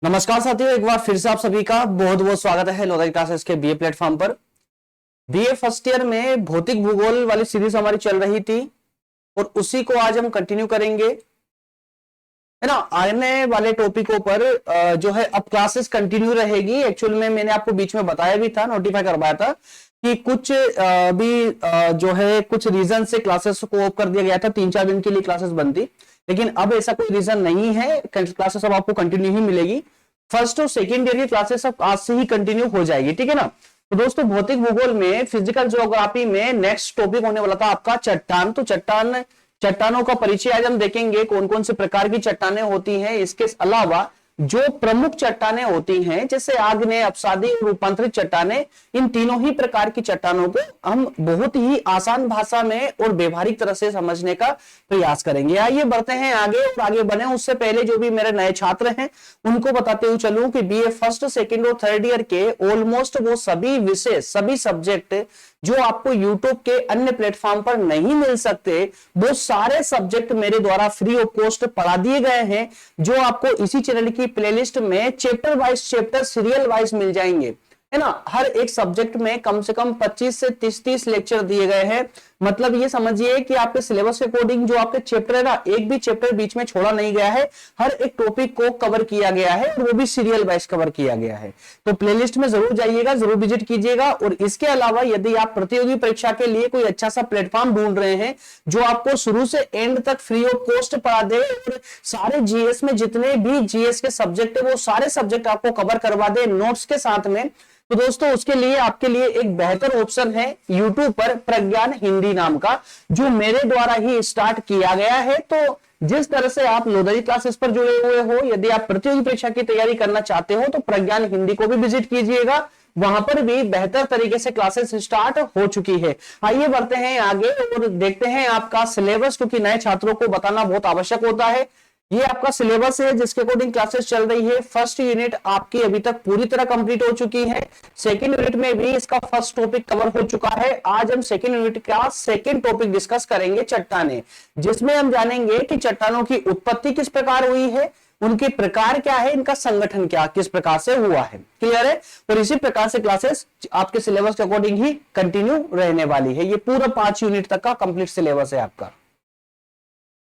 नमस्कार साथियों, एक बार फिर से आप सभी का बहुत बहुत स्वागत है नवोदय क्लासेस के बीए प्लेटफॉर्म पर। बीए फर्स्ट ईयर में भौतिक भूगोल वाली सीरीज हमारी चल रही थी और उसी को आज हम कंटिन्यू करेंगे, है ना। आने वाले टॉपिकों पर जो है अब क्लासेस कंटिन्यू रहेगी। एक्चुअल में मैंने आपको बीच में बताया भी था, नोटिफाई करवाया था कि कुछ जो है कुछ रीजन से क्लासेस को ऑफ कर दिया गया था। 3-4 दिन के लिए क्लासेस बंद थी, लेकिन अब ऐसा कोई रीजन नहीं है। क्लासेस अब आपको कंटिन्यू ही मिलेगी। फर्स्ट और सेकेंड ईयर की क्लासेस अब आज से ही कंटिन्यू हो जाएगी, ठीक है ना। तो दोस्तों, भौतिक भूगोल में फिजिकल ज्योग्राफी में नेक्स्ट टॉपिक होने वाला था आपका चट्टान। तो चट्टानों का परिचय आज हम देखेंगे, कौन कौन से प्रकार की चट्टानें होती हैं। इसके अलावा जो प्रमुख चट्टानें होती हैं जैसे आग्नेय, अपसादी और रूपांतरित चट्टानें, इन तीनों ही प्रकार की चट्टानों को हम बहुत ही आसान भाषा में और व्यवहारिक तरह से समझने का प्रयास करेंगे। आइए बढ़ते हैं आगे, और आगे बढ़े उससे पहले जो भी मेरे नए छात्र हैं उनको बताते हुए चलूं कि बीए फर्स्ट, सेकेंड और थर्ड ईयर के ऑलमोस्ट वो सभी विषय, सभी सब्जेक्ट जो आपको यूट्यूब के अन्य प्लेटफॉर्म पर नहीं मिल सकते, वो सारे सब्जेक्ट मेरे द्वारा फ्री ऑफ कॉस्ट पढ़ा दिए गए हैं, जो आपको इसी चैनल की प्लेलिस्ट में chapter wise, chapter serial wise मिल जाएंगे, है ना। हर एक सब्जेक्ट में कम से कम 25 से 30 लेक्चर दिए गए हैं। मतलब ये समझिए कि आपके सिलेबस के अकॉर्डिंग जो आपके चैप्टर है ना, एक भी चैप्टर बीच में छोड़ा नहीं गया है। हर एक टॉपिक को कवर किया गया है और वो भी सीरियल वाइज कवर किया गया है। तो प्लेलिस्ट में जरूर जाइएगा, जरूर विजिट कीजिएगा। और इसके अलावा यदि आप प्रतियोगी परीक्षा के लिए कोई अच्छा सा प्लेटफॉर्म ढूंढ रहे हैं जो आपको शुरू से एंड तक फ्री ऑफ कॉस्ट पढ़ा दे और सारे जीएस में जितने भी जीएस के सब्जेक्ट है वो सारे सब्जेक्ट आपको कवर करवा दे नोट्स के साथ में, तो दोस्तों उसके लिए आपके लिए एक बेहतर ऑप्शन है यूट्यूब पर प्रज्ञान हिंदी नाम का, जो मेरे द्वारा ही स्टार्ट किया गया है। तो जिस तरह से आप नवोदय क्लासेस पर जुड़े हुए हो, यदि आप प्रतियोगी परीक्षा की तैयारी करना चाहते हो तो प्रज्ञान हिंदी को भी विजिट कीजिएगा। वहां पर भी बेहतर तरीके से क्लासेस स्टार्ट हो चुकी है। आइए बढ़ते हैं आगे और देखते हैं आपका सिलेबस, क्योंकि नए छात्रों को बताना बहुत आवश्यक होता है। ये आपका सिलेबस है जिसके अकॉर्डिंग क्लासेस चल रही है। फर्स्ट यूनिट आपकी अभी तक पूरी तरह कंप्लीट हो चुकी है। सेकंड यूनिट में भी इसका फर्स्ट टॉपिक कवर हो चुका है। आज हम सेकंड यूनिट का सेकंड टॉपिक डिस्कस करेंगे, चट्टानें, जिसमें हम जानेंगे कि चट्टानों की उत्पत्ति किस प्रकार हुई है, उनके प्रकार क्या है, इनका संगठन क्या किस प्रकार से हुआ है। क्लियर है। और इसी प्रकार से क्लासेस आपके सिलेबस के अकॉर्डिंग ही कंटिन्यू रहने वाली है। ये पूरा 5 यूनिट तक का कंप्लीट सिलेबस है आपका।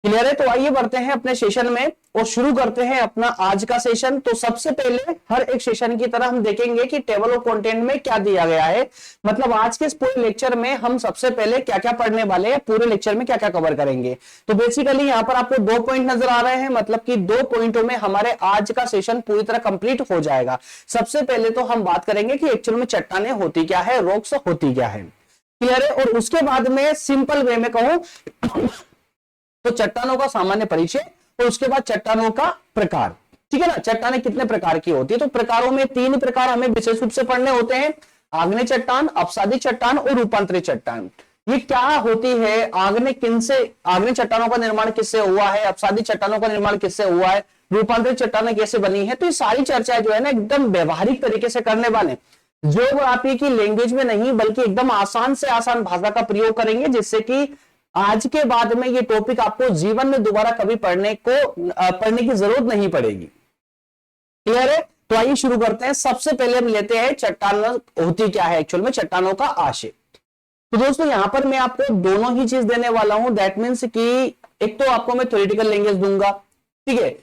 क्लियर है। तो आइए बढ़ते हैं अपने सेशन में और शुरू करते हैं अपना आज का सेशन। तो सबसे पहले हर एक सेशन की तरह हम देखेंगे कि टेबल ऑफ कंटेंट में क्या दिया गया है। मतलब आज के इस पूरे लेक्चर में हम सबसे पहले क्या क्या पढ़ने वाले हैं, पूरे लेक्चर में क्या क्या कवर करेंगे। तो बेसिकली यहाँ पर आपको 2 पॉइंट नजर आ रहे हैं, मतलब कि 2 पॉइंटों में हमारे आज का सेशन पूरी तरह कंप्लीट हो जाएगा। सबसे पहले तो हम बात करेंगे कि एक्चुअल में चट्टानें होती क्या है, रॉक्स होती क्या है। क्लियर है। और उसके बाद में सिंपल वे में कहूं तो चट्टानों का सामान्य परिचय और उसके बाद चट्टानों का प्रकार। ठीक है ना। चट्टानें कितने प्रकार की होती है, तो प्रकारों में 3 प्रकार हमें विशेष रूप से पढ़ने होते हैं, आग्नेय चट्टान, अपसादी चट्टान और रूपांतरित चट्टान। ये क्या होती है, आग्नेय चट्टानों का निर्माण किससे हुआ है, अपसादी चट्टानों का निर्माण किससे हुआ है, रूपांतरित चट्टानें कैसे बनी है। तो ये सारी चर्चाएं जो है ना एकदम व्यवहारिक तरीके से करने वाले, ज्योग्राफी की लैंग्वेज में नहीं बल्कि एकदम आसान से आसान भाषा का प्रयोग करेंगे, जिससे कि आज के बाद में ये टॉपिक आपको जीवन में दोबारा कभी पढ़ने की जरूरत नहीं पड़ेगी। क्लियर है। तो आइए शुरू करते हैं। सबसे पहले हम लेते हैं चट्टान होती क्या है, एक्चुअल में चट्टानों का आशय। तो दोस्तों यहां पर मैं आपको दोनों ही चीज देने वाला हूं। दैट मीन्स कि एक तो आपको मैं थ्योरेटिकल लैंग्वेज दूंगा, ठीक है।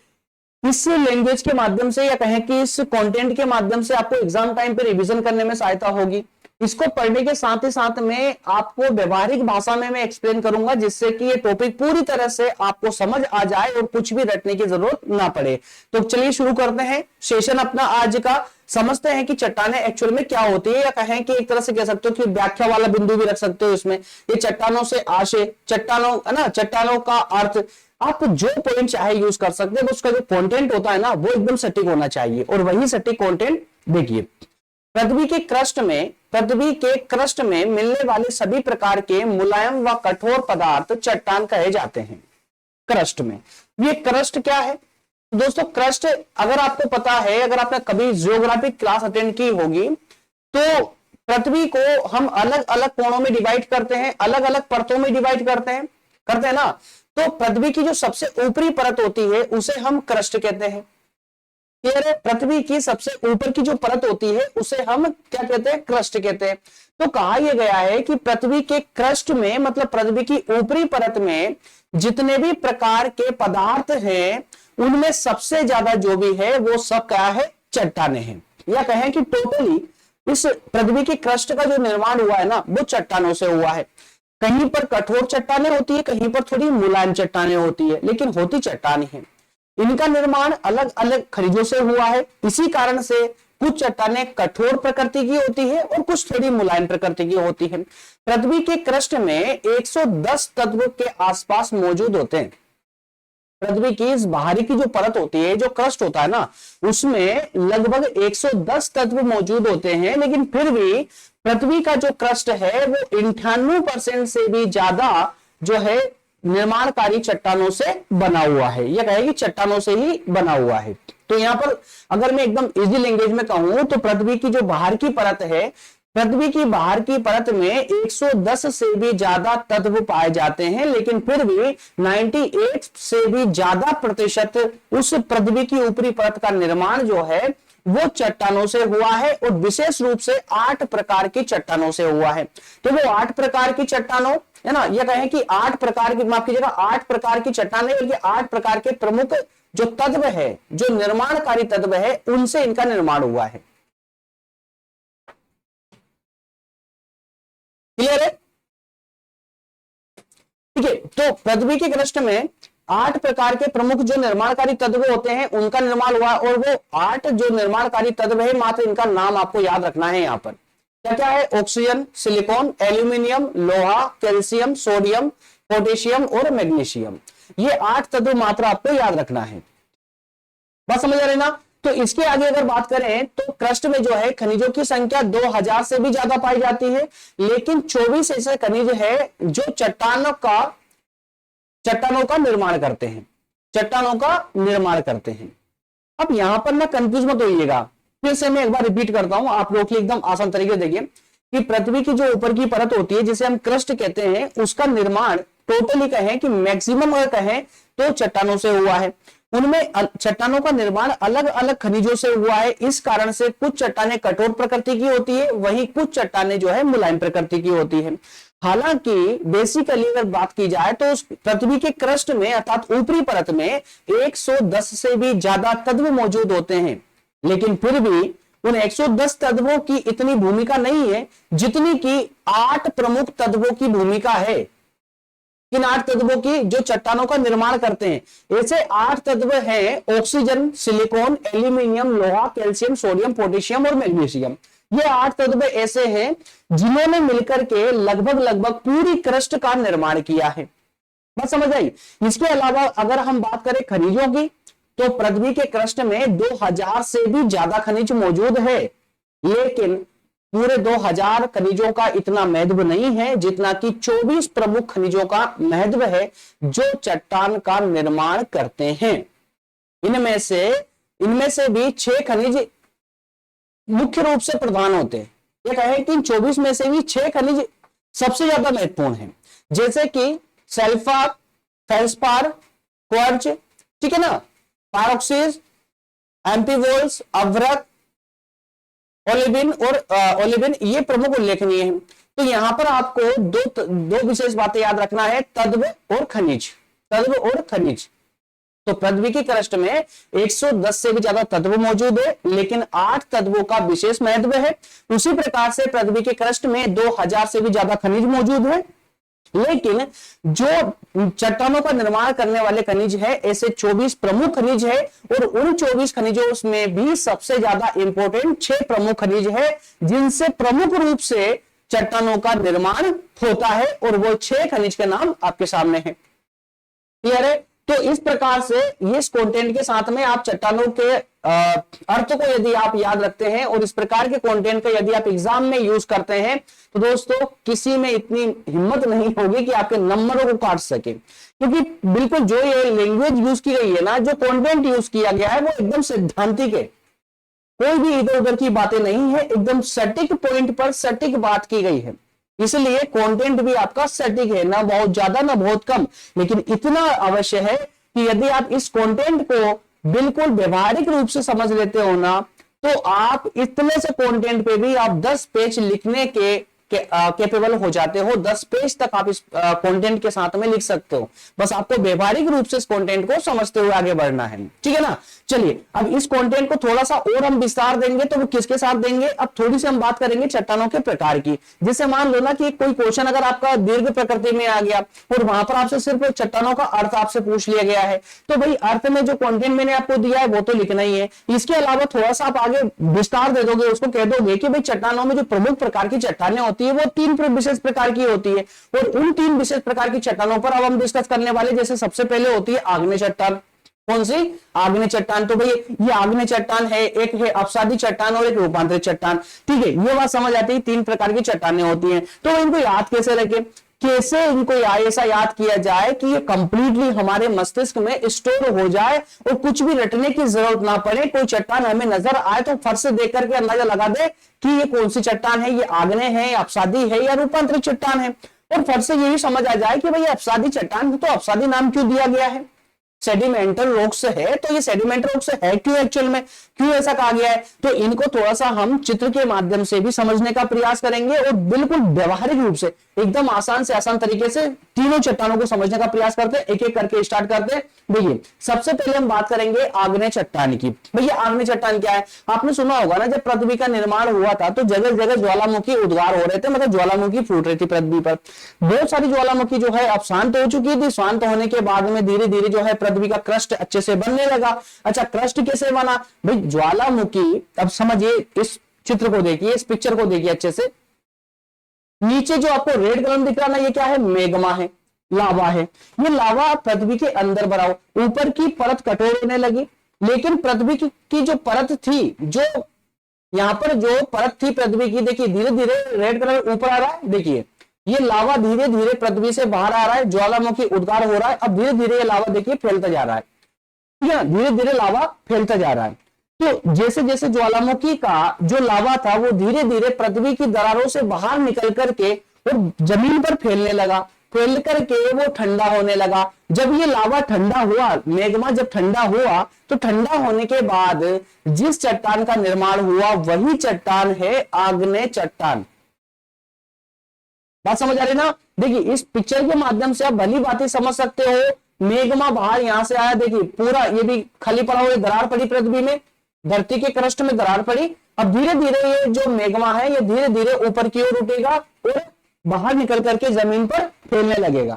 इस लैंग्वेज के माध्यम से या कहें कि इस कंटेंट के माध्यम से आपको एग्जाम टाइम पे रिवीजन करने में सहायता होगी। इसको पढ़ने के साथ ही साथ में आपको व्यवहारिक भाषा में मैं एक्सप्लेन करूंगा, जिससे कि ये टॉपिक पूरी तरह से आपको समझ आ जाए और कुछ भी रटने की जरूरत ना पड़े। तो चलिए शुरू करते हैं सेशन अपना आज का। समझते हैं कि चट्टानें एक्चुअल में क्या होती है, या कहें कि एक तरह से कह सकते हो कि व्याख्या वाला बिंदु भी रख सकते हो इसमें। ये चट्टानों से आशय, चट्टानों है ना, चट्टानों का अर्थ, आप जो पॉइंट चाहे यूज कर सकते हैं। उसका जो कंटेंट होता है ना वो एकदम सटीक होना चाहिए, और वही सटीक कंटेंट देखिए। पृथ्वी के क्रस्ट में मिलने वाले सभी प्रकार के मुलायम व कठोर पदार्थ चट्टान कहे जाते हैं। क्रस्ट में, ये क्रस्ट क्या है दोस्तों? क्रस्ट अगर आपको पता है, अगर आपने कभी ज्योग्राफिक क्लास अटेंड की होगी, तो पृथ्वी को हम अलग अलग कोणों में डिवाइड करते हैं, अलग अलग परतों में डिवाइड करते हैं ना। तो पृथ्वी की जो सबसे ऊपरी परत होती है उसे हम क्रस्ट कहते हैं। क्लियर है? पृथ्वी की सबसे ऊपर की जो परत होती है उसे हम क्या कहते हैं? क्रस्ट कहते हैं। तो कहा यह गया है कि पृथ्वी के क्रस्ट में, मतलब पृथ्वी की ऊपरी परत में जितने भी प्रकार के पदार्थ हैं उनमें सबसे ज्यादा जो भी है वो सब क्या है? चट्टाने हैं। या कहें कि टोटली इस पृथ्वी की क्रस्ट का जो निर्माण हुआ है ना वो चट्टानों से हुआ है। कहीं पर कठोर चट्टाने होती है, कहीं पर थोड़ी मुलायम चट्टाने होती है, लेकिन होती चट्टान है। इनका निर्माण अलग अलग खनिजों से हुआ है। इसी कारण से कुछ चट्टानें कठोर प्रकृति की होती है और कुछ थोड़ी मुलायम प्रकृति की होती है। पृथ्वी के क्रस्ट में 110 तत्व के आसपास मौजूद होते हैं। पृथ्वी की इस बाहरी की जो परत होती है, जो क्रस्ट होता है ना, उसमें लगभग 110 तत्व मौजूद होते हैं, लेकिन फिर भी पृथ्वी का जो क्रस्ट है वो 98% से भी ज्यादा जो है निर्माणकारी चट्टानों से बना हुआ है। यह कहे कि चट्टानों से ही बना हुआ है। तो यहां पर अगर मैं एकदम इजी लैंग्वेज में कहूं तो पृथ्वी की जो बाहर की परत है, पृथ्वी की बाहर की परत में 110 से भी ज्यादा तत्व पाए जाते हैं, लेकिन फिर भी 98 से भी ज्यादा प्रतिशत उस पृथ्वी की ऊपरी परत का निर्माण जो है वो चट्टानों से हुआ है, और विशेष रूप से 8 प्रकार की चट्टानों से हुआ है। तो वो 8 प्रकार की चट्टानों है ना, यह कहें कि 8 प्रकार की, माफ कीजिएगा, 8 प्रकार की चट्टानें, बल्कि 8 प्रकार के प्रमुख जो तत्व है, जो निर्माणकारी तत्व है, उनसे इनका निर्माण हुआ है। क्लियर है? ठीक है। तो पृथ्वी के क्रस्ट में 8 प्रकार के प्रमुख जो निर्माणकारी तत्व होते हैं उनका निर्माण हुआ, और वो 8 जो निर्माणकारी तत्व है, मात्र इनका नाम आपको याद रखना है। यहां पर क्या क्या है? ऑक्सीजन, सिलिकॉन, एल्यूमिनियम, लोहा, कैल्शियम, सोडियम, पोटेशियम और मैग्नीशियम। ये 8 तत्व मात्र आपको याद रखना है। बात समझ आ रही ना? तो इसके आगे अगर बात करें तो क्रस्ट में जो है खनिजों की संख्या 2000 से भी ज्यादा पाई जाती है, लेकिन 24 ऐसे खनिज है जो चट्टानों का निर्माण करते हैं, चट्टानों का निर्माण करते हैं। अब यहां पर ना कंफ्यूज मत होइएगा, फिर से मैं एक बार रिपीट करता हूं आप लोग के लिए एकदम आसान तरीके से। देखिए कि पृथ्वी की जो ऊपर की परत होती है जिसे हम क्रस्ट कहते हैं, उसका निर्माण टोटली कहें कि मैक्सिमम अगर कहें तो चट्टानों से हुआ है। उनमें चट्टानों का निर्माण अलग अलग खनिजों से हुआ है। इस कारण से कुछ चट्टानें कठोर प्रकृति की होती है, वहीं कुछ चट्टानें जो है मुलायम प्रकृति की होती है। हालांकि बेसिकली अगर बात की जाए तो उस पृथ्वी के क्रस्ट में अर्थात ऊपरी परत में 110 से भी ज्यादा तत्व मौजूद होते हैं, लेकिन फिर भी उन 110 तत्वों की इतनी भूमिका नहीं है जितनी कि 8 प्रमुख तत्वों की भूमिका है। इन 8 तत्वों की जो चट्टानों का निर्माण करते हैं, ऐसे 8 तत्व हैं ऑक्सीजन, सिलिकॉन, एल्यूमिनियम, लोहा, कैल्शियम, सोडियम, पोटेशियम और मैग्नीशियम। ये 8 तत्व ऐसे हैं जिन्होंने मिलकर के लगभग पूरी क्रस्ट का निर्माण किया है। बात समझ आई? इसके अलावा अगर हम बात करें खनिजों की, तो पृथ्वी के क्रस्ट में 2000 से भी ज्यादा खनिज मौजूद है, लेकिन पूरे 2000 खनिजों का इतना महत्व नहीं है जितना कि 24 प्रमुख खनिजों का महत्व है जो चट्टान का निर्माण करते हैं। इनमें से भी 6 खनिज मुख्य रूप से प्रधान होते हैं। ये कहें कि 24 में से भी 6 खनिज सबसे ज्यादा महत्वपूर्ण हैं, जैसे कि सल्फर, फेल्सपार, क्वार्ज, ठीक है ना, पैरोक्सीज, एम्फीवोल्स, अभ्रक, ओलिविन ये प्रमुख उल्लेखनीय हैं। तो यहां पर आपको दो विशेष बातें याद रखना है, तत्व और खनिज। तो पृथ्वी की क्रस्ट में 110 से भी ज्यादा तत्व मौजूद है, लेकिन 8 तत्वों का विशेष महत्व है। उसी प्रकार से पृथ्वी के क्रस्ट में 2000 से भी ज्यादा खनिज मौजूद है, लेकिन जो चट्टानों का निर्माण करने वाले खनिज है, ऐसे 24 प्रमुख खनिज है, और उन 24 खनिजों में भी सबसे ज्यादा इंपॉर्टेंट 6 प्रमुख खनिज है जिनसे प्रमुख रूप से चट्टानों का निर्माण होता है, और वो 6 खनिज के नाम आपके सामने हैं। क्लियर है? तो इस प्रकार से इस कंटेंट के साथ में आप चट्टानों के अर्थ को यदि आप याद रखते हैं और इस प्रकार के कंटेंट का यदि आप एग्जाम में यूज करते हैं, तो दोस्तों किसी में इतनी हिम्मत नहीं होगी कि आपके नंबरों को काट सके, क्योंकि बिल्कुल जो ये लैंग्वेज यूज की गई है ना, जो कंटेंट यूज किया गया है, वो एकदम सिद्धांतिक है, कोई भी इधर उधर की बातें नहीं है, एकदम सटीक पॉइंट पर सटीक बात की गई है। इसलिए कंटेंट भी आपका सटीक है, ना बहुत ज्यादा ना बहुत कम, लेकिन इतना अवश्य है कि यदि आप इस कंटेंट को बिल्कुल व्यवहारिक रूप से समझ लेते हो ना, तो आप इतने से कंटेंट पे भी आप 10 पेज लिखने के केपेबल हो जाते हो। 10 पेज तक आप इस कंटेंट के साथ में लिख सकते हो। बस आपको व्यवहारिक रूप से इस कंटेंट को समझते हुए आगे बढ़ना है, ठीक है ना। चलिए अब इस कंटेंट को थोड़ा सा और हम विस्तार देंगे, तो वो किसके साथ देंगे, अब थोड़ी सी हम बात करेंगे चट्टानों के प्रकार की। जैसे मान लो ना कि कोई क्वेश्चन अगर आपका दीर्घ प्रकृति में आ गया और वहां पर आपसे सिर्फ चट्टानों का अर्थ आपसे पूछ लिया गया है, तो भाई अर्थ में जो कंटेंट मैंने आपको दिया है वो तो लिखना ही है। इसके अलावा थोड़ा सा आप आगे विस्तार दे दोगे, उसको कह दोगे कि भाई चट्टानों में जो प्रमुख प्रकार की चट्टानें होती है वो 3 विशेष प्रकार की होती है, और उन 3 विशेष प्रकार की चट्टानों पर अब हम डिस्कस करने वाले। जैसे सबसे पहले होती है आग्नेय चट्टान। कौन सी? आग्नेय चट्टान। तो भाई ये आग्नेय चट्टान है, एक है अपसादी चट्टान और एक रूपांतरित चट्टान, ठीक है। ये बात समझ आती है, 3 प्रकार की चट्टानें होती हैं। तो इनको याद कैसे रखें, कैसे इनको ऐसा याद किया जाए कि ये कंप्लीटली हमारे मस्तिष्क में स्टोर हो जाए और कुछ भी रटने की जरूरत ना पड़े। कोई चट्टान हमें नजर आए तो फर्श से देख करके अंदाजा लगा दे कि ये कौन सी चट्टान है, ये आग्नेय है, अपसादी है या रूपांतरित चट्टान है। और फर्श से ये भी समझ आ जाए कि भाई अपसादी चट्टान, तो अपसादी नाम क्यों दिया गया है, सेडिमेंटल रॉक्स है, तो ये सेडिमेंटल रॉक्स है क्यों, एक्चुअल में क्यों ऐसा कहा गया है। तो इनको थोड़ा सा हम चित्र के माध्यम से भी समझने का प्रयास करेंगे और बिल्कुल व्यवहारिक रूप से एकदम आसान से आसान तरीके से तीनों चट्टानों को समझने का प्रयास करते हैं। एक एक करके स्टार्ट करते हैं। देखिए सबसे पहले हम बात करेंगे आग्नेय चट्टान की। भैया आग्नेय चट्टान क्या है, आपने सुना होगा ना, जब पृथ्वी का निर्माण हुआ था तो जगह जगह ज्वालामुखी उद्गार हो रहे थे, मतलब ज्वालामुखी फूट रही थी पृथ्वी पर। बहुत सारी ज्वालामुखी जो है अब शांत हो चुकी थी। शांत होने के बाद में धीरे धीरे जो है पृथ्वी का क्रस्ट अच्छे से बनने लगा। अच्छा, क्रस्ट कैसे बना भाई, ज्वालामुखी, अब समझिए इस चित्र को देखिए, इस पिक्चर को देखिए अच्छे से। नीचे जो आपको रेड कलर दिख रहा ना, ये क्या है, मैग्मा है, लावा है। ये लावा पृथ्वी के अंदर भरा हो, ऊपर की परत कठोर होने लगी, लेकिन पृथ्वी की जो परत थी, जो यहां पर जो परत थी पृथ्वी की, देखिए धीरे धीरे रेड कलर ऊपर आ रहा है। देखिए ये लावा धीरे धीरे पृथ्वी से बाहर आ रहा है, ज्वालामुखी उद्गार हो रहा है। अब धीरे धीरे ये लावा देखिए फैलता जा रहा है, ठीक है, धीरे धीरे लावा फैलता जा रहा है। तो जैसे जैसे ज्वालामुखी का जो लावा था वो धीरे धीरे पृथ्वी की दरारों से बाहर निकल करके और जमीन पर फैलने लगा, फैल करके वो ठंडा होने लगा। जब ये लावा ठंडा हुआ, मैग्मा जब ठंडा हुआ, तो ठंडा होने के बाद जिस चट्टान का निर्माण हुआ वही चट्टान है आग्नेय चट्टान। बात समझ आ रही ना। देखिए इस पिक्चर के माध्यम से आप भली बातें समझ सकते हो। मैग्मा बाहर यहां से आया, देखिए पूरा ये भी खाली पड़ा हुआ, दरार पड़ी पृथ्वी में, धरती के क्रस्ट में दरार पड़ी। अब धीरे धीरे ये जो मैग्मा है ये धीरे धीरे ऊपर की ओर उठेगा और बाहर निकल करके जमीन पर फैलने लगेगा,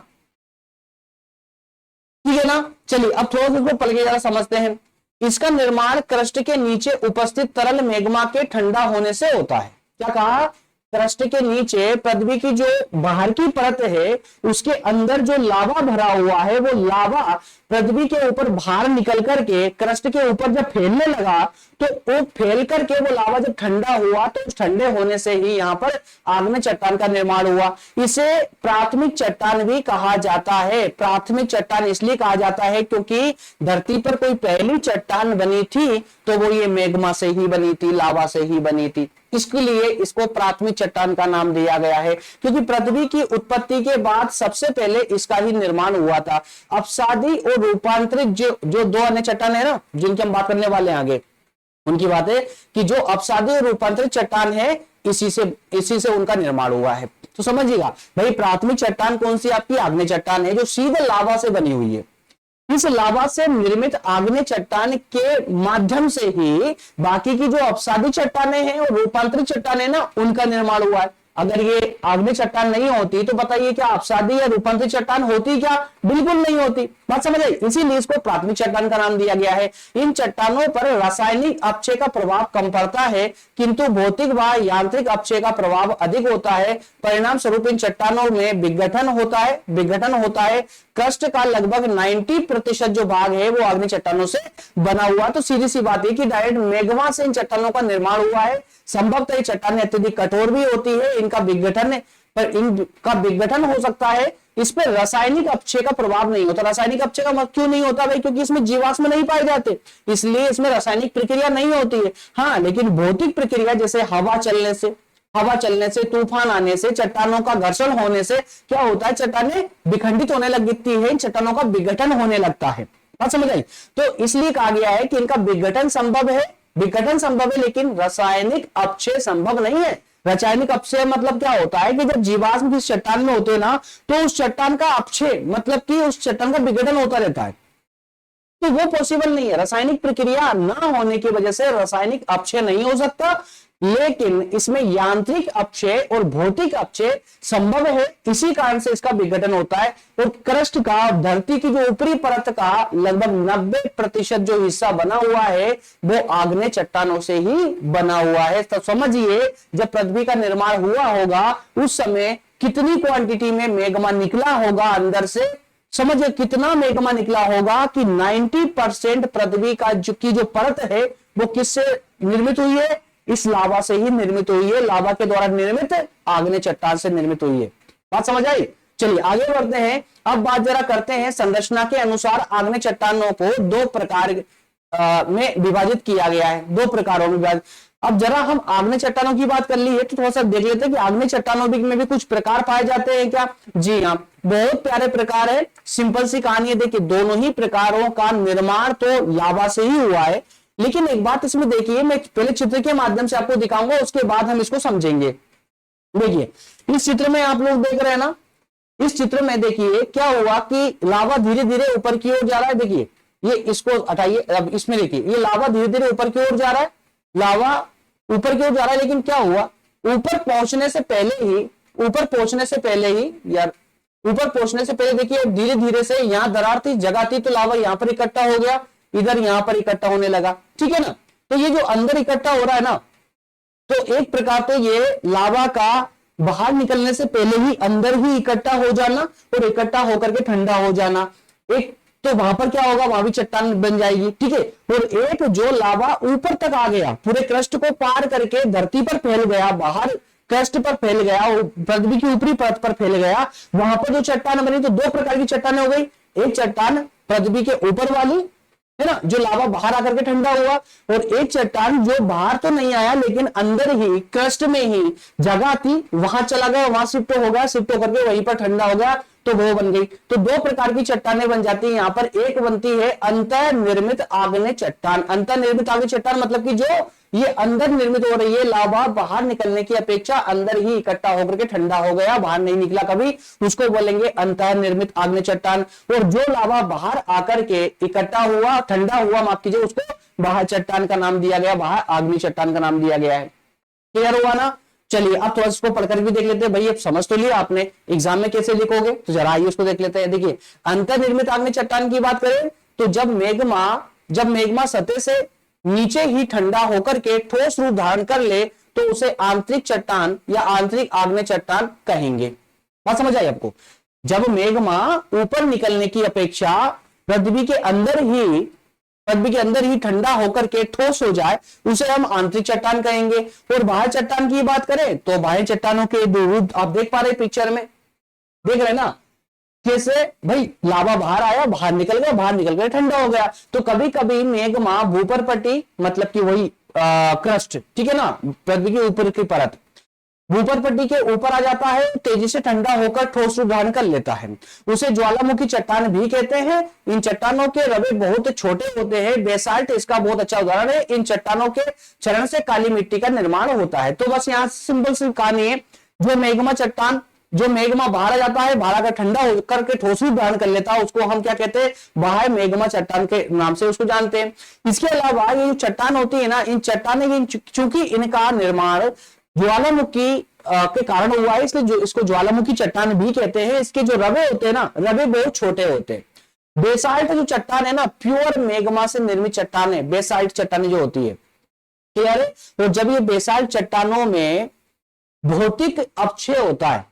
ठीक है ना। चलिए अब थोड़ा सा इसको पल के जरा समझते हैं। इसका निर्माण क्रस्ट के नीचे उपस्थित तरल मैग्मा के ठंडा होने से होता है। क्या कहा, क्रस्ट के नीचे पृथ्वी की जो बाहर की परत है उसके अंदर जो लावा भरा हुआ है, वो लावा पृथ्वी के ऊपर बाहर निकल करके क्रस्ट के ऊपर जब फैलने लगा, तो वो फैल करके वो लावा जब ठंडा हुआ तो उस ठंडे होने से ही यहां पर आग्नेय चट्टान का निर्माण हुआ। इसे प्राथमिक चट्टान भी कहा जाता है। प्राथमिक चट्टान इसलिए कहा जाता है क्योंकि धरती पर कोई पहली चट्टान बनी थी तो वो ये मैग्मा से ही बनी थी, लावा से ही बनी थी। इसके लिए इसको प्राथमिक चट्टान का नाम दिया गया है, क्योंकि पृथ्वी की उत्पत्ति के बाद सबसे पहले इसका ही निर्माण हुआ था। अपसादी और रूपांतरित जो 2 अन्य चट्टान है ना, जिनकी हम बात करने वाले हैं आगे, उनकी बात है कि जो अपसादी और रूपांतरित चट्टान है इसी से उनका निर्माण हुआ है। तो समझिएगा भाई, प्राथमिक चट्टान कौन सी आपकी आग्नेय चट्टान है, जो सीधे लावा से बनी हुई है। इस लावा से निर्मित आग्नेय चट्टान के माध्यम से ही बाकी की जो अपसादी चट्टानें हैं और रूपांतरित चट्टानें ना, उनका निर्माण हुआ है। अगर ये आग्नेय चट्टान नहीं होती तो बताइए क्या अपसादी या रूपांतरित चट्टान होती क्या, बिल्कुल नहीं होती। बात समझ आई। इसीलिए इसको प्राथमिक चट्टान का नाम दिया गया है। इन चट्टानों पर रासायनिक अपक्षय का प्रभाव कम पड़ता है, किंतु भौतिक व यांत्रिक अपक्षय का प्रभाव अधिक होता है। परिणाम स्वरूप इन चट्टानों में विघटन होता है। क्रस्ट का लगभग 90% जो भाग है वो आग्नेय चट्टानों से बना हुआ। तो सीधी सी बात है कि डायरेक्ट मैग्मा से इन चट्टानों का निर्माण हुआ है। संभवतः ये चट्टानें अत्यधिक कठोर भी होती है, इनका विघटन हो सकता है। इस पर रासायनिक अपक्षय का प्रभाव नहीं होता। रासायनिक अपक्षय का मतलब क्यों नहीं होता भाई, क्योंकि इसमें जीवाश्म नहीं पाए जाते, इसलिए इसमें रासायनिक प्रक्रिया नहीं होती है। हाँ, लेकिन भौतिक प्रक्रिया जैसे हवा चलने से, तूफान आने से, चट्टानों का घर्षण होने से क्या होता है, चट्टानें विखंडित होने लगती है, इन चट्टानों का विघटन होने लगता है। बात समझ आई? तो इसलिए कहा गया है कि इनका विघटन संभव है, विघटन संभव है लेकिन रासायनिक अपक्षय संभव नहीं है। रासायनिक अपक्षय मतलब क्या होता है कि जब जीवाश्म किसी चट्टान में होते हैं ना, तो उस चट्टान का अपक्षय मतलब कि उस चट्टान का विघटन होता रहता है, तो वो पॉसिबल नहीं है। रासायनिक प्रक्रिया ना होने की वजह से रासायनिक अपक्षय नहीं हो सकता, लेकिन इसमें यांत्रिक अपक्षय और भौतिक अपक्षय संभव है, इसी कारण से इसका विघटन होता है। और क्रस्ट का, धरती की जो ऊपरी परत का लगभग 90% जो हिस्सा बना हुआ है वो आग्नेय चट्टानों से ही बना हुआ है। तो समझिए जब पृथ्वी का निर्माण हुआ होगा उस समय कितनी क्वांटिटी में मैग्मा निकला होगा अंदर से, समझिए कितना मैग्मा निकला होगा कि 90% पृथ्वी का जो परत है वो किससे निर्मित हुई है? इस लावा से ही निर्मित हुई है, लावा के द्वारा निर्मित आग्नेय चट्टान से निर्मित हुई है। बात समझ आई? चलिए आगे बढ़ते हैं। अब बात जरा करते हैं संरचना के अनुसार आग्नेय चट्टानों को दो प्रकार में विभाजित किया गया है, दो प्रकारों में विभाजित। अब जरा हम आग्नेय चट्टानों की बात कर ली है तो थोड़ा सा देख लेते हैं कि आग्नेय चट्टानों में भी कुछ प्रकार पाए जाते हैं क्या? जी हाँ, बहुत प्यारे प्रकार है। सिंपल सी कहानी है, देखिए दोनों ही प्रकारों का निर्माण तो लावा से ही हुआ है, लेकिन एक बात इसमें देखिए, मैं पहले चित्र के माध्यम से आपको दिखाऊंगा, उसके बाद हम इसको समझेंगे। देखिए इस चित्र में आप लोग देख रहे हैं ना, इस चित्र में देखिए क्या हुआ कि लावा धीरे धीरे ऊपर की ओर जा रहा है। देखिए ये इसको हटाइए, अब इसमें देखिए ये लावा धीरे धीरे ऊपर की ओर जा रहा है, लावा ऊपर की ओर जा रहा है, लेकिन क्या हुआ ऊपर पहुंचने से पहले ही, ऊपर पहुंचने से पहले ही यार, ऊपर पहुंचने से पहले देखिए धीरे धीरे से यहां दरार थी, जगह थी, तो लावा यहां पर इकट्ठा हो गया, इधर यहां पर इकट्ठा होने लगा, ठीक है ना। तो ये जो अंदर इकट्ठा हो रहा है ना, तो एक प्रकार तो ये लावा का बाहर निकलने से पहले ही अंदर ही इकट्ठा हो जाना और इकट्ठा होकर के ठंडा हो जाना, एक तो वहां पर क्या होगा, वहां भी चट्टान बन जाएगी, ठीक है। और एक जो लावा ऊपर तक आ गया, पूरे क्रस्ट को पार करके धरती पर फैल गया, बाहर क्रस्ट पर फैल गया, पृथ्वी की ऊपरी परत पर फैल गया, वहां पर जो चट्टान बनी, तो दो प्रकार की चट्टान हो गई। एक चट्टान पृथ्वी के ऊपर वाली है ना, जो लावा बाहर आकर के ठंडा हुआ, और एक चट्टान जो बाहर तो नहीं आया लेकिन अंदर ही क्रस्ट में ही जगह थी, वहां चला गया, वहां शिफ्ट हो गया, शिफ्ट होकर के वहीं पर ठंडा हो गया, तो वो बन गई। तो दो प्रकार की चट्टानें बन जाती है यहां पर। एक बनती है अंतर्निर्मित आग्नेय चट्टान। अंतर्निर्मित आग्नेय चट्टान मतलब कि जो ये अंदर निर्मित हो रही है, लावा बाहर निकलने की अपेक्षा अंदर ही इकट्ठा होकर के ठंडा हो गया, बाहर नहीं निकला कभी, उसको बोलेंगे अंतर्निर्मित आग्नेय चट्टान। और जो लावा बाहर आकर के इकट्ठा हुआ, ठंडा हुआ, माफ कीजिए, उसको बाहर चट्टान का नाम दिया गया, बाहर आग्नेय चट्टान का नाम दिया गया है। क्लियर हुआ ना? चलिए अब थोड़ा इसको पढ़कर भी देख लेते हैं। भाई अब समझ तो लिया आपने, एग्जाम में कैसे लिखोगे, तो जरा आइए उसको देख लेते हैं। देखिए अंतर्निर्मित आग्नेय चट्टान की बात करें तो जब मेग्मा सतह से नीचे ही ठंडा होकर के ठोस रूप धारण कर ले तो उसे आंतरिक चट्टान या आंतरिक आग्नेय चट्टान कहेंगे। बात समझ आई आपको? जब मेग्मा ऊपर निकलने की अपेक्षा पृथ्वी के अंदर ही ठंडा होकर के ठोस हो जाए, उसे हम आंतरिक चट्टान कहेंगे। और बाह्य चट्टान की बात करें तो बाह्य चट्टानों के दो रूप आप देख पा रहे पिक्चर में, देख रहे ना, कैसे भाई लावा बाहर आया, बाहर निकल गया, ठंडा हो गया। तो कभी कभी मेग्मा भूपर पट्टी मतलब कि वही क्रस्ट, ठीक है ना, पृथ्वी के ऊपर की परत, भूपर पट्टी के ऊपर आ जाता है, तेजी से ठंडा होकर ठोस रूप धारण कर लेता है, उसे ज्वालामुखी चट्टान भी कहते हैं। इन चट्टानों के रवे बहुत छोटे होते हैं, बेसाल्ट इसका बहुत अच्छा उदाहरण है। इन चट्टानों के चरण से काली मिट्टी का निर्माण होता है। तो बस यहाँ सिंपल सी कहानी है, जो मेग्मा बाहर आ जाता है, बाहर आकर ठंडा होकर के ठोस रूप धारण कर लेता है, उसको हम क्या कहते हैं, बाह्य मेग्मा चट्टान के नाम से उसको जानते हैं। इसके अलावा ये जो चट्टान होती है ना, इन चट्टानें चूंकि इनका निर्माण ज्वालामुखी के कारण हुआ है, इसलिए जो इसको ज्वालामुखी चट्टान भी कहते हैं। इसके जो रवे होते हैं ना, रवे बहुत छोटे होते हैं। बेसाल्ट जो चट्टान है ना, प्योर मेग्मा से निर्मित चट्टान है, बेसाल्ट चट्टानें जो होती है, क्लियर है। तो जब ये बेसाल्ट चट्टानों में भौतिक अपक्षय होता है,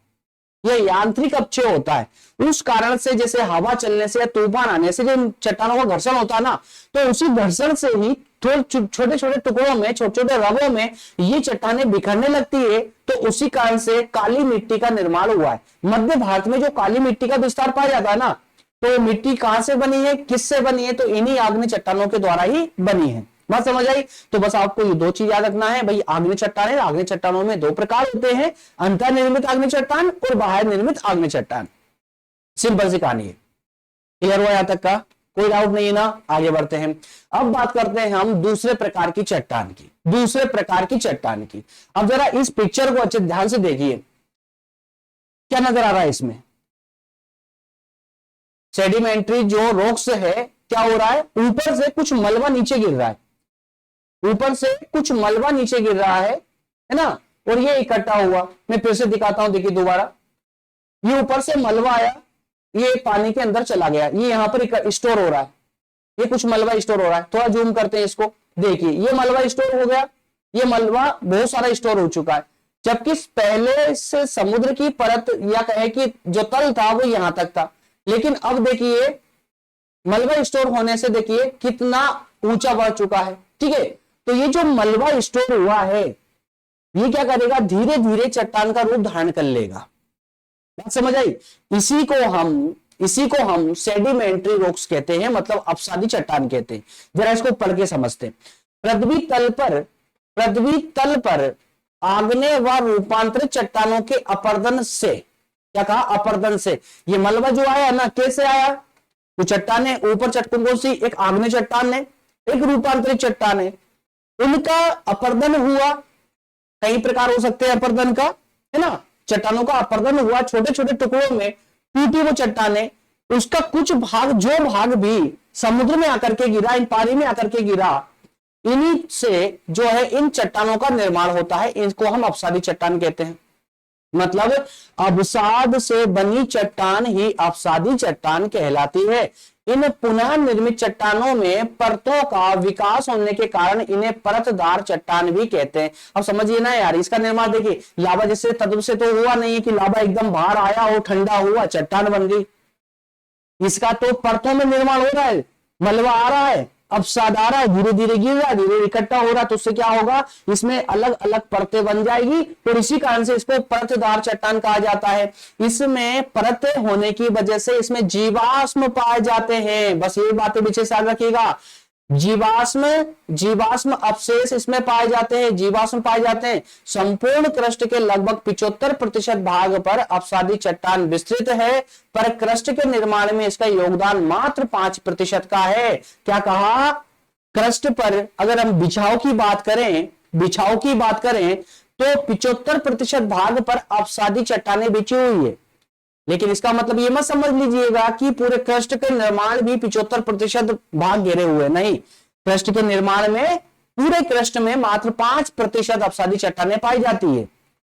यह यांत्रिक अपक्षय होता है, उस कारण से जैसे हवा चलने से या तूफान आने से जो चट्टानों का घर्षण होता है ना, तो उसी घर्षण से ही छोटे छोटे टुकड़ों में, छोटे छोटे रवों में ये चट्टानें बिखरने लगती है। तो उसी कारण से काली मिट्टी का निर्माण हुआ है। मध्य भारत में जो काली मिट्टी का विस्तार पाया जाता है ना, तो मिट्टी कहां से बनी है, किससे बनी है, तो इन्हीं आग्नेय चट्टानों के द्वारा ही बनी है। बात समझ आई? तो बस आपको ये दो चीज याद रखना है भाई, आग्नेय चट्टान, आग्नेय चट्टानों में दो प्रकार होते हैं, अंतर्निर्मित आग्नेय चट्टान और बाह्य निर्मित आग्नेय चट्टान। सिंपल सी कहानी है। क्लियर हुआ यहां तक का? कोई डाउट नहीं है ना? आगे बढ़ते हैं। अब बात करते हैं हम दूसरे प्रकार की चट्टान की, दूसरे प्रकार की चट्टान की। अब जरा इस पिक्चर को अच्छे ध्यान से देखिए, क्या नजर आ रहा है इसमें? सेडिमेंट्री जो रॉक्स है, क्या हो रहा है? ऊपर से कुछ मलबा नीचे गिर रहा है, ऊपर से कुछ मलबा नीचे गिर रहा है ना, और ये इकट्ठा हुआ। मैं फिर से दिखाता हूं, देखिए दोबारा, ये ऊपर से मलबा आया, ये पानी के अंदर चला गया, ये यहां पर स्टोर हो रहा है, ये कुछ मलबा स्टोर हो रहा है। थोड़ा जूम करते हैं इसको, देखिए ये मलबा स्टोर हो गया, ये मलबा बहुत सारा स्टोर हो चुका है। जबकि पहले से समुद्र की परत या कहे कि जो तल था वो यहां तक था, लेकिन अब देखिए मलबा स्टोर होने से देखिए कितना ऊंचा बढ़ चुका है। ठीक है, तो ये जो मलबा स्टोर हुआ है ये क्या करेगा? धीरे धीरे चट्टान का रूप धारण कर लेगा। बात समझ आई? इसी को हम सेडिमेंट्री रॉक्स कहते हैं, मतलब अपसादी चट्टान कहते हैं। जरा इसको पढ़ के समझते हैं। पृथ्वी तल पर आग्नेय व रूपांतरित चट्टानों के अपर्दन से, क्या कहा? अपर्दन से। ये मलबा जो आया ना, कैसे आया? तो चट्टाने ऊपर चट्टान कौन सी? एक आग्नेय चट्टान है, एक रूपांतरित चट्टान है, उनका अपर्दन हुआ। कई प्रकार हो सकते हैं अपर्दन का, है ना? चट्टानों का अपर्दन हुआ, छोटे छोटे टुकड़ों में टूटी वो चट्टाने, उसका कुछ भाग, जो भाग भी समुद्र में आकर के गिरा, इन पानी में आकर के गिरा, इन्हीं से जो है इन चट्टानों का निर्माण होता है। इनको हम अपसादी चट्टान कहते हैं। मतलब अवसाद से बनी चट्टान ही अपसादी चट्टान कहलाती है। इन पुनः निर्मित चट्टानों में परतों का विकास होने के कारण इन्हें परतदार चट्टान भी कहते हैं। अब समझिए ना यार, इसका निर्माण देखिए, लावा जैसे तत्व से तो हुआ नहीं है कि लावा एकदम बाहर आया और ठंडा हुआ चट्टान बन गई। इसका तो परतों में निर्माण हो रहा है, मलबा आ रहा है, अवसाद आ रहा है, धीरे धीरे गिर रहा है, धीरे इकट्ठा हो रहा है, तो उससे क्या होगा? इसमें अलग अलग परतें बन जाएगी, और इसी कारण से इसको परतदार चट्टान कहा जाता है। इसमें परतें होने की वजह से इसमें जीवाश्म पाए जाते हैं। बस ये बातें पीछे से याद रखिएगा। जीवाश्म अवशेष इसमें पाए जाते हैं, जीवाश्म पाए जाते हैं। संपूर्ण क्रस्ट के लगभग 75% भाग पर अपसादी चट्टान विस्तृत है, पर क्रस्ट के निर्माण में इसका योगदान मात्र 5% का है। क्या कहा? क्रस्ट पर अगर हम बिछाव की बात करें तो 75% भाग पर अपसादी चट्टानें बिछी हुई है। लेकिन इसका मतलब ये मत समझ लीजिएगा कि पूरे क्रस्ट के निर्माण भी 75% भाग घेरे हुए, नहीं। क्रस्ट के निर्माण में, पूरे क्रस्ट में मात्र 5% अपसादी चट्टानें पाई जाती है।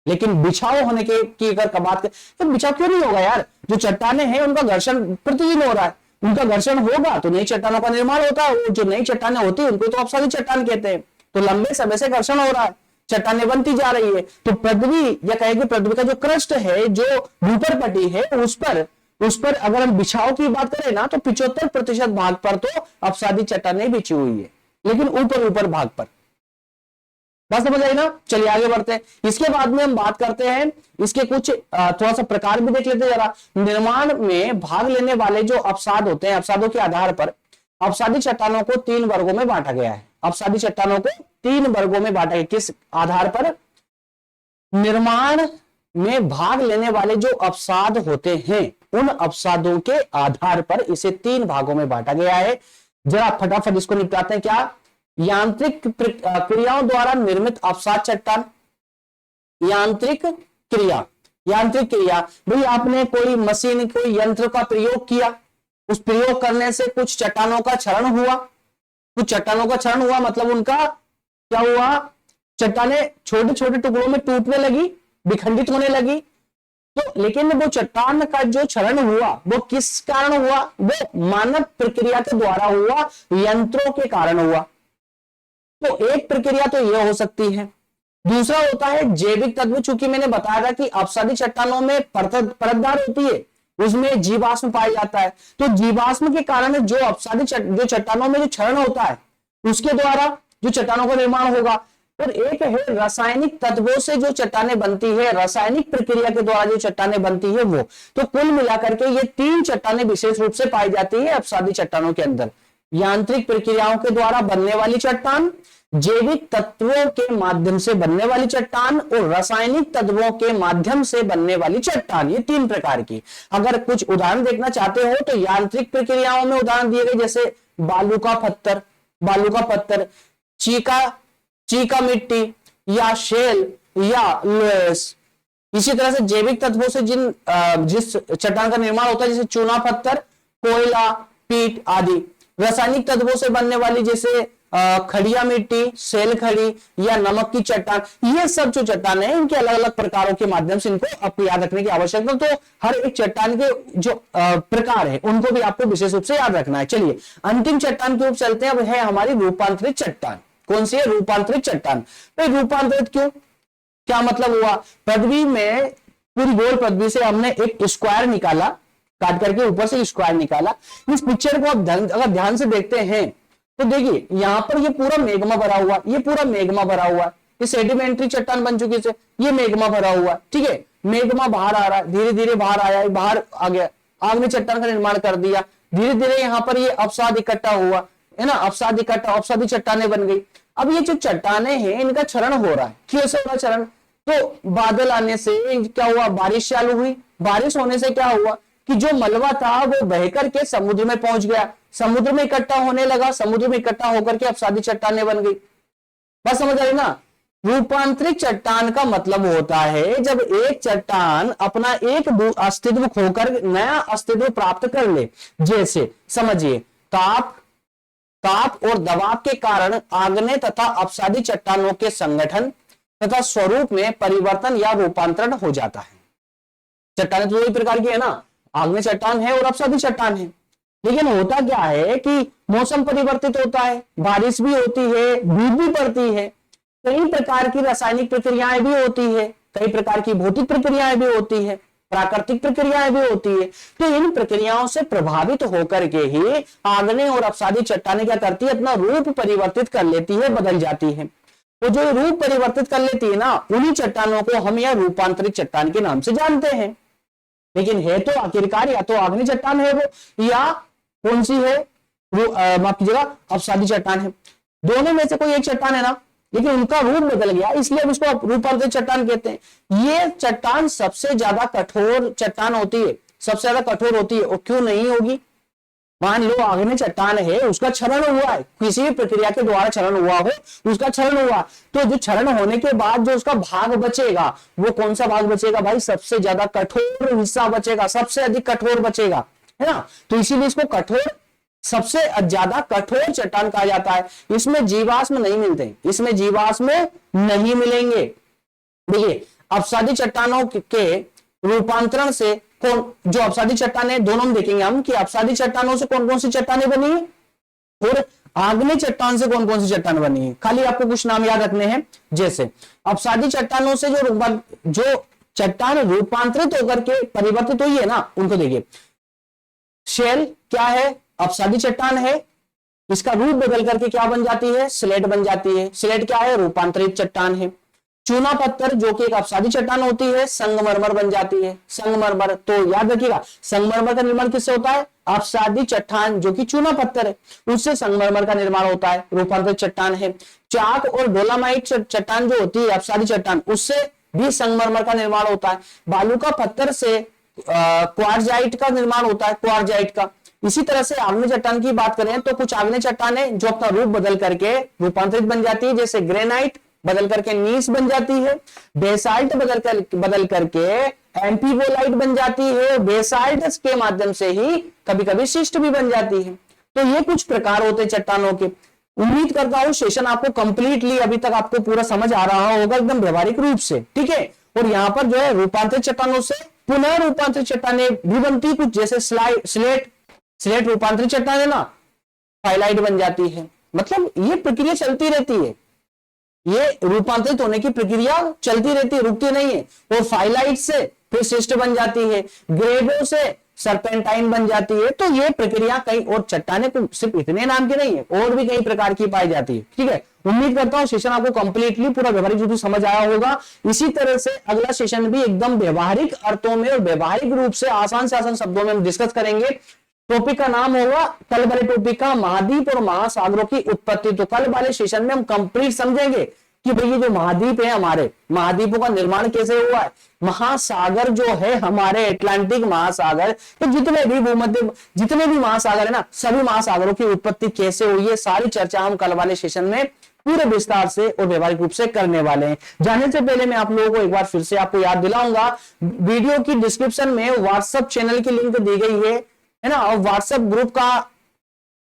लेकिन बिछाव होने की अगर बात करें तो बिछाव क्यों नहीं होगा यार? जो चट्टानें हैं उनका घर्षण प्रतिदिन हो रहा है, उनका घर्षण होगा तो नई चट्टानों का निर्माण होता है। जो नई चट्टानें होती है उनको तो अपसादी चट्टान कहते हैं। तो लंबे समय से घर्षण हो रहा है, चट्टानें बनती जा रही है। तो पृथ्वी या कहेंगे पृथ्वी का जो क्रस्ट है, जो ऊपर पट्टी है, उस पर अगर हम बिछाव की बात करें ना तो 75% भाग पर तो अपसादी चट्टानें बिछी हुई है, लेकिन ऊपर भाग पर। बात समझ आई ना? चलिए आगे बढ़ते हैं। इसके बाद में हम बात करते हैं इसके कुछ थोड़ा सा प्रकार भी देख लेते हैं जरा। निर्माण में भाग लेने वाले जो अपसाद होते हैं, अपसादों के आधार पर अपसादी चट्टानों को 3 वर्गों में बांटा गया है। अपसादी चट्टानों को 3 वर्गों में बांटा गया। किस आधार पर? निर्माण में भाग लेने वाले जो अपसाद होते हैं उन अपसादों के आधार पर इसे 3 भागों में बांटा गया है। जरा फटाफट इसको निपटाते हैं। क्या? यांत्रिक क्रियाओं द्वारा निर्मित अपसाद चट्टान। यांत्रिक क्रिया भाई, आपने कोई मशीन, कोई यंत्र का प्रयोग किया, उस प्रयोग करने से कुछ चट्टानों का क्षरण हुआ, मतलब उनका क्या हुआ? चट्टानें छोटे छोटे टुकड़ों में टूटने लगी, विखंडित होने लगी। तो लेकिन वो चट्टान का जो क्षरण हुआ वो किस कारण हुआ? वो मानव प्रक्रिया के द्वारा हुआ, यंत्रों के कारण हुआ। तो एक प्रक्रिया तो यह हो सकती है। दूसरा होता है जैविक तत्व। चूंकि मैंने बताया था कि अपसादी चट्टानों में परतदार होती है, उसमें जीवाश्म पाया जाता है। तो जीवाश्म के कारण जो अपसादी जो चट्टानों में जो क्षरण होता है उसके द्वारा जो चट्टानों का निर्माण होगा। और एक है रासायनिक तत्वों से जो चट्टानें बनती है, रासायनिक प्रक्रिया के द्वारा जो चट्टानें बनती है वो। तो कुल मिलाकर के ये 3 चट्टानें विशेष रूप से पाई जाती है अपसादी चट्टानों के अंदर। यांत्रिक प्रक्रियाओं के द्वारा बनने वाली चट्टान, जैविक तत्वों के माध्यम से बनने वाली चट्टान और रासायनिक तत्वों के माध्यम से बनने वाली चट्टान। ये 3 प्रकार की। अगर कुछ उदाहरण देखना चाहते हो तो यांत्रिक प्रक्रियाओं में उदाहरण दिए गए जैसे बालू का पत्थर, चीका मिट्टी या शेल या लोएस। इसी तरह से जैविक तत्वों से जिस चट्टान का निर्माण होता है जैसे चूना पत्थर, कोयला, पीट आदि। रासायनिक तत्वों से बनने वाली जैसे खड़िया मिट्टी, सेल खड़ी या नमक की चट्टान। ये सब जो चट्टान है इनके अलग अलग प्रकारों के माध्यम से इनको आपको याद रखने की आवश्यकता। तो हर एक चट्टान के जो प्रकार है उनको भी आपको विशेष रूप से याद रखना है। चलिए अंतिम चट्टान की ओर चलते हैं। अब है हमारी रूपांतरित चट्टान। कौन सी है? रूपांतरित चट्टान। भाई रूपांतरित क्यों, क्या मतलब हुआ? पृथ्वी में पूरी गोल पृथ्वी से हमने एक स्क्वायर निकाला, काट करके ऊपर से स्क्वायर निकाला। इस पिक्चर को आप अगर ध्यान से देखते हैं तो देखिए यहां पर ये पूरा मेगमा भरा हुआ, ये पूरा मेगमा भरा हुआ, ये सेडिमेंट्री चट्टान बन चुकी है, ये मेगमा भरा हुआ। ठीक है, मेगमा बाहर आ रहा है, धीरे धीरे बाहर आया, बाहर आ गया, आग ने चट्टान का निर्माण कर दिया। धीरे धीरे यहाँ पर ये अवसाद इकट्ठा हुआ है ना, अवसादी चट्टाने बन गई। अब ये जो चट्टाने हैं इनका क्षरण हो रहा है। कैसे हो रहा क्षरण? तो बादल आने से क्या हुआ, बारिश चालू हुई। बारिश होने से क्या हुआ कि जो मलबा था वो बहकर के समुद्र में पहुंच गया, समुद्र में इकट्ठा होने लगा, समुद्र में इकट्ठा होकर के अवसादी चट्टाने बन गई। बस समझ आई ना? रूपांतरित चट्टान का मतलब होता है जब एक चट्टान अपना एक अस्तित्व खोकर नया अस्तित्व प्राप्त कर ले। जैसे समझिए ताप और दबाव के कारण आग्नेय तथा अवसादी चट्टानों के संगठन तथा स्वरूप में परिवर्तन या रूपांतरण हो जाता है। चट्टानें तो दो ही प्रकार की है ना, आग्नेय चट्टान है और अवसादी चट्टान है। लेकिन होता क्या है कि मौसम परिवर्तित होता है, बारिश भी होती है, धूप भी पड़ती है, कई प्रकार की रासायनिक प्रक्रियाएं भी होती है, कई प्रकार की भौतिक प्रक्रियाएं भी होती है, प्राकृतिक प्रक्रियाएं भी होती है। तो इन प्रक्रियाओं से प्रभावित होकर के ही आग्नेय और अवसादी चट्टानें क्या करती है, अपना रूप परिवर्तित कर लेती है, बदल जाती है। तो जो रूप परिवर्तित कर लेती है ना, उन्हीं चट्टानों को हम यह रूपांतरित चट्टान के नाम से जानते हैं। लेकिन है तो आखिरकार या तो आग्नेय चट्टान है वो, या कौन सी है, माफ कीजिएगा, अवसादी चट्टान है। दोनों में से कोई एक चट्टान है ना, लेकिन उनका रूप बदल गया, इसलिए अब इसको रूपांतरित चट्टान कहते हैं। ये चट्टान सबसे ज्यादा कठोर चट्टान होती है, सबसे ज्यादा कठोर होती है। और क्यों नहीं होगी? मान लो आग्नेय चट्टान है, उसका क्षरण हुआ है, किसी भी प्रक्रिया के द्वारा क्षरण हुआ हो, उसका क्षरण हुआ, तो जो क्षरण होने के बाद जो उसका भाग बचेगा वो कौन सा भाग बचेगा भाई? सबसे ज्यादा कठोर हिस्सा बचेगा, सबसे अधिक कठोर बचेगा, है ना। तो इसीलिए इसको कठोर, सबसे ज्यादा कठोर चट्टान कहा जाता है। इसमें जीवाश्म नहीं मिलते, इसमें जीवाश्म नहीं मिलेंगे। देखिए अवसादी चट्टानों के रूपांतरण से कौन, जो अवसादी चट्टानें, दोनों में देखेंगे हम कि अवसादी चट्टानों से कौन कौन सी चट्टानें बनी है और आग्नेय चट्टान से कौन कौन सी चट्टान बनी है। खाली आपको कुछ नाम याद रखने हैं। जैसे अवसादी चट्टानों से जो चट्टान रूपांतरित होकर के परिवर्तित हुई है ना, उनको देखिए। शेल क्या है? अवसादी चट्टान है, इसका रूप बदल करके क्या बन जाती है? स्लेट बन जाती है। स्लेट क्या है? रूपांतरित चट्टान है। चूना पत्थर जो कि एक अवसादी चट्टान होती है, संगमरमर बन जाती है। संगमरमर, तो याद रखिएगा संगमरमर का निर्माण किससे होता है? अवसादी चट्टान जो कि चूना पत्थर है उससे संगमरमर का निर्माण होता है, रूपांतरित चट्टान है। चाक और डोलामाइट चट्टान जो होती है अवसादी चट्टान, उससे भी संगमरमर का निर्माण होता है। बालू का पत्थर से क्वार्जाइट का निर्माण होता है, क्वार्जाइट का। इसी तरह से आग्नेय चट्टान की बात करें तो कुछ आग्नेय चट्टानें जो अपना रूप बदल करके रूपांतरित बन जाती है, जैसे ग्रेनाइट बदल करके नीस बन जाती है, बेसाल्ट बदल करके एम्फीबोलाइट बन जाती है, बेसाल्ट के माध्यम से ही कभी कभी शिस्ट भी बन जाती है। तो ये कुछ प्रकार होते हैं चट्टानों के। उम्मीद करता हूं सेशन आपको कंप्लीटली अभी तक आपको पूरा समझ आ रहा होगा एकदम व्यवहारिक रूप से, ठीक है। और यहाँ पर जो है रूपांतरित चट्टानों से पुनः रूपांतरित चट्टानें भी बनती, कुछ जैसे स्लेट रूपांतरित चट्टान है ना, फाइलाइट बन जाती है। मतलब ये प्रक्रिया चलती रहती है, ये रूपांतरित होने की प्रक्रिया चलती रहती है, रुकती नहीं है। और फाइलाइट से फिर शिस्ट बन जाती है, ग्रेवो से सरपेंटाइन बन जाती है। तो ये प्रक्रिया कई और चट्टानें को सिर्फ इतने नाम की नहीं है, और भी कई प्रकार की पाई जाती है, ठीक है। उम्मीद करता हूं सेशन आपको कंप्लीटली पूरा व्यवहारिक रूप से समझ आया होगा। इसी तरह से अगला सेशन भी एकदम व्यवहारिक अर्थों में और व्यवहारिक रूप से आसान शब्दों में हम डिस्कस करेंगे। टॉपिक का नाम होगा, कल वाले टॉपिक का महाद्वीप और महासागरों की उत्पत्ति। तो कल वाले सेशन में हम कंप्लीट समझेंगे कि भाई ये जो महाद्वीप है, हमारे महाद्वीपों का निर्माण कैसे हुआ है, महासागर जो है हमारे अटलांटिक महासागर, तो जितने भी महासागर है ना, सभी महासागरों की उत्पत्ति कैसे हुई है, सारी चर्चा हम कल वाले सेशन में पूरे विस्तार से और व्यवहारिक रूप से करने वाले हैं। जाने से पहले मैं आप लोगों को एक बार फिर से आपको याद दिलाऊंगा, वीडियो की डिस्क्रिप्शन में व्हाट्सएप चैनल की लिंक दी गई है ना, और व्हाट्सएप ग्रुप का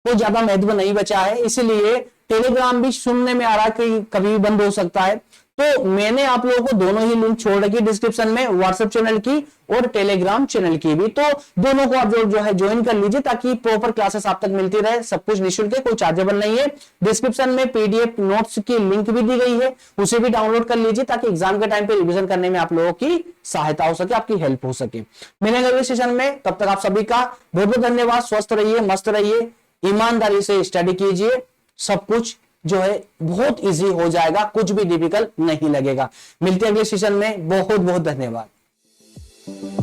कोई ज्यादा महत्व नहीं बचा है, इसलिए टेलीग्राम भी सुनने में आ रहा है कि कभी भी बंद हो सकता है। तो मैंने आप लोगों को दोनों ही लिंक छोड़ रखी डिस्क्रिप्शन में, व्हाट्सएप चैनल की और टेलीग्राम चैनल की भी, तो दोनों को आप जो है ज्वाइन कर लीजिए ताकि प्रॉपर क्लासेस आप तक मिलती रहे। सब कुछ निःशुल्क है, कोई चार्जेबल नहीं है। डिस्क्रिप्शन में पीडीएफ नोट्स की लिंक भी दी गई है, उसे भी डाउनलोड कर लीजिए ताकि एग्जाम के टाइम पे रिविजन करने में आप लोगों की सहायता हो सके, आपकी हेल्प हो सके। मिलेंगे अगले सेशन में, तब तक आप सभी का बहुत बहुत धन्यवाद। स्वस्थ रहिए, मस्त रहिए, ईमानदारी से स्टडी कीजिए, सब कुछ जो है बहुत इजी हो जाएगा, कुछ भी डिफिकल्ट नहीं लगेगा। मिलते हैं अगले सेशन में, बहुत बहुत धन्यवाद।